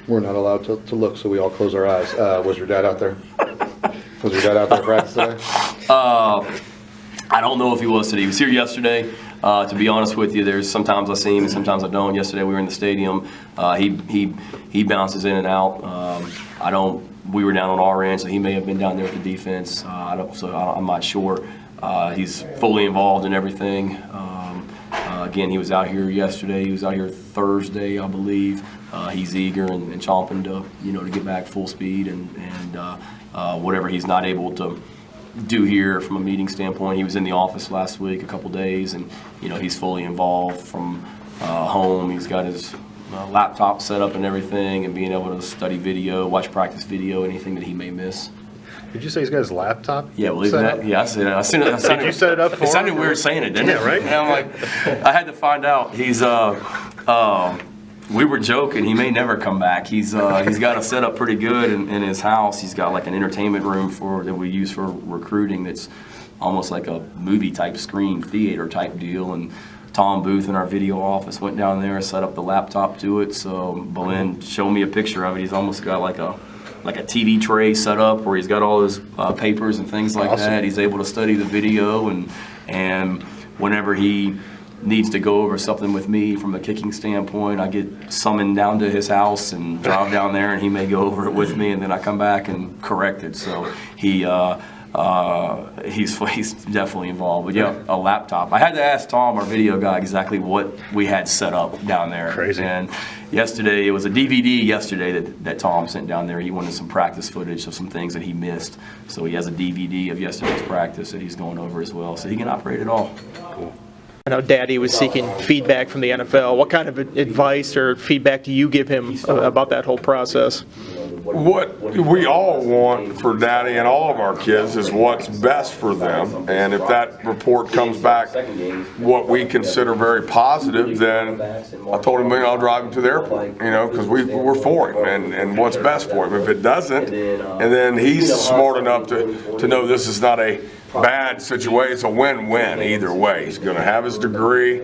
We're not allowed to look, so we all close our eyes. Was your dad out there? Was your dad out there practice today? I don't know if he was today. He was here yesterday. To be honest with you, there's sometimes I see him and sometimes I don't. Yesterday we were in the stadium. He bounces in and out. We were down on our end, so he may have been down there with the defense. I'm not sure. He's fully involved in everything. Again, he was out here yesterday. He was out here Thursday, I believe. He's eager and chomping to get back full speed and whatever he's not able to do here from a meeting standpoint. He was in the office last week a couple days, and he's fully involved from home. He's got his laptop set up and everything, and being able to study video, watch practice video, anything that he may miss. Did you say he's got his laptop? Yeah, believe that. Yeah, I said it. Did you set it up for him? It sounded weird saying it, didn't it? Yeah, right? And I'm like, I had to find out. He's we were joking. He may never come back. He's got it set up pretty good in his house. He's got like an entertainment room that we use for recruiting. That's almost like a movie type screen theater type deal. And Tom Booth in our video office went down there, set up the laptop to it. So Belen showed me a picture of it. He's almost got like a TV tray set up where he's got all his papers and things like that. He's able to study the video, and whenever he needs to go over something with me from a kicking standpoint, I get summoned down to his house and drive down there, and he may go over it with me, and then I come back and correct it. So he's definitely involved. But yeah, a laptop. I had to ask Tom, our video guy, exactly what we had set up down there. Crazy. And yesterday, it was a DVD yesterday that Tom sent down there. He wanted some practice footage of some things that he missed. So he has a DVD of yesterday's practice that he's going over as well, so he can operate it all. Cool. I know Daddy was seeking feedback from the NFL. What kind of advice or feedback do you give him about that whole process? What we all want for Daddy and all of our kids is what's best for them. And if that report comes back what we consider very positive, then I told him I'll drive him to the airport, because we're for him and what's best for him. If it doesn't, and then he's smart enough to know this is not a bad situation. It's a win-win either way. He's going to have his degree.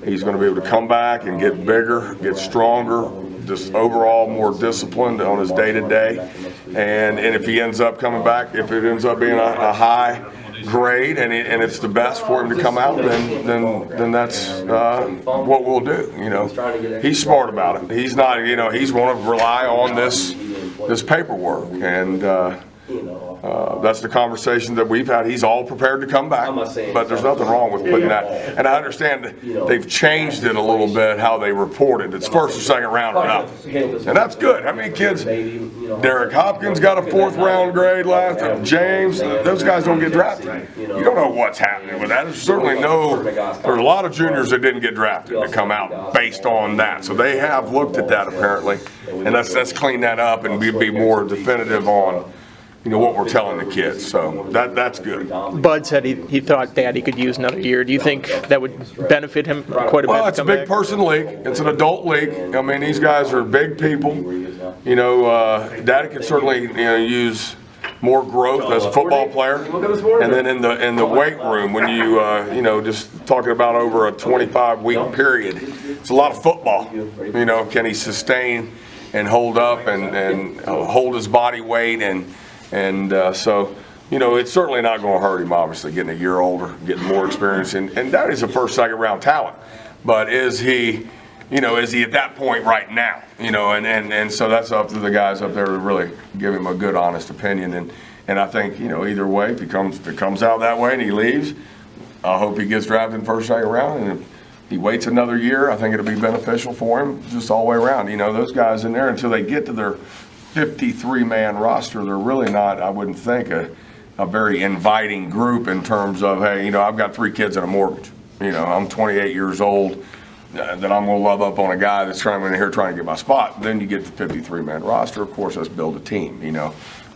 He's going to be able to come back and get bigger, get stronger, just overall more disciplined on his day-to-day. And if he ends up coming back, if it ends up being a high grade and it's the best for him to come out, then that's what we'll do. He's smart about it. He's not, he's going to rely on this paperwork, and that's the conversation that we've had. He's all prepared to come back, but there's nothing wrong with putting that. And I understand that they've changed it a little bit, how they report it. It's first or second round or nothing. And that's good. How many kids? Derek Hopkins got a 4th round grade last time. James, those guys don't get drafted. You don't know what's happening with that. There's a lot of juniors that didn't get drafted that come out based on that. So they have looked at that apparently. And let's clean that up and be more definitive on what we're telling the kids. So that's good. Bud said he thought Daddy could use another year. Do you think that would benefit him quite a bit? Well, it's a big person league. It's an adult league. I mean, these guys are big people. Daddy could certainly use more growth as a football player. And then in the weight room, when you just talking about over a 25-week period, it's a lot of football. Can he sustain and hold up and hold his body weight and so, it's certainly not going to hurt him, obviously, getting a year older, getting more experience. And Daddy's a first, second round talent. But is he at that point right now? And so that's up to the guys up there to really give him a good, honest opinion. And I think, either way, if it comes out that way and he leaves, I hope he gets drafted in first, second round. And if he waits another year, I think it'll be beneficial for him just all the way around. Those guys in there, until they get to their 53-man roster, they're really not, I wouldn't think, a very inviting group in terms of, hey, I've got 3 kids and a mortgage. I'm 28 years old, that I'm going to love up on a guy that's trying to get my spot. Then you get the 53-man roster. Of course, let's build a team,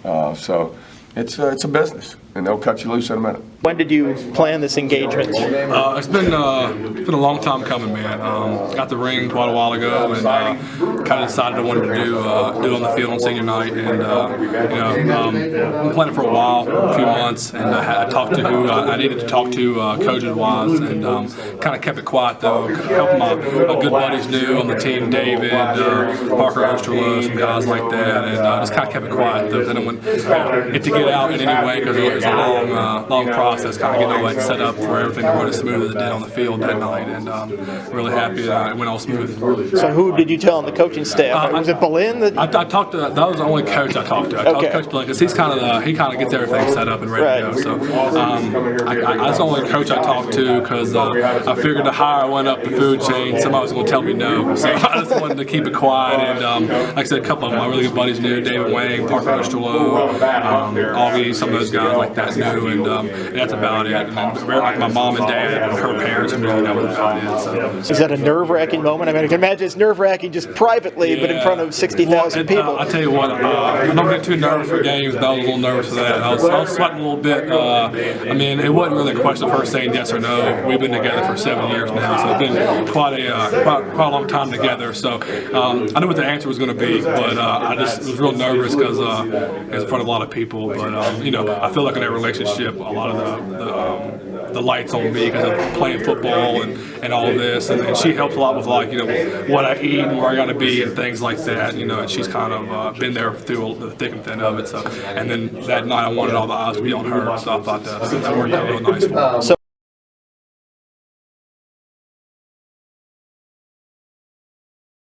So it's a business. and they'll cut you loose in a minute. When did you plan this engagement? It's been a long time coming, man. Got the ring quite a while ago, and kind of decided I wanted to do on the field on senior night. And been planning for a while, a few months, and I talked to who I needed to talk to, coaches wise, and kind of kept it quiet though. A couple of my good buddies knew on the team, David, Parker Osterloh, some guys like that, and just kind of kept it quiet though. Then I went to get out in any way because it was a long process, kind of getting all that set up for everything to run as smooth as it did on the field that night, and really happy that it went all smooth. So who did you tell on the coaching staff? Was it Boleyn? I talked to. That was the only coach I talked to. I talked to Coach Boleyn because he kind of gets everything set up and ready to go. So that's the only coach I talked to because I figured the higher I went up the food chain, somebody was going to tell me no. So I just wanted to keep it quiet. And like I said, a couple of my really good buddies knew, David Wang, Parker Osterloh, Augie, some of those guys like that knew, and that's about it. And then, like my mom and dad and her parents knew that was about it. So. Is that a nerve-wracking moment? I mean, I can imagine it's nerve-wracking just privately, but in front of 60,000 people. I tell you what, I don't get too nervous for games, but I was a little nervous for that. I was sweating a little bit. I mean, it wasn't really a question of her saying yes or no. We've been together for 7 years now, so it's been quite a long time together. So I knew what the answer was going to be, but I just was real nervous because it was in front of a lot of people. But I feel like in that relationship, a lot of the lights on me because of playing football and all of this, and she helps a lot with what I eat and where I got to be and things like that. And she's kind of been there through the thick and thin of it. So, and then that night I wanted all the eyes to be on her, so I thought that worked out real nice for me.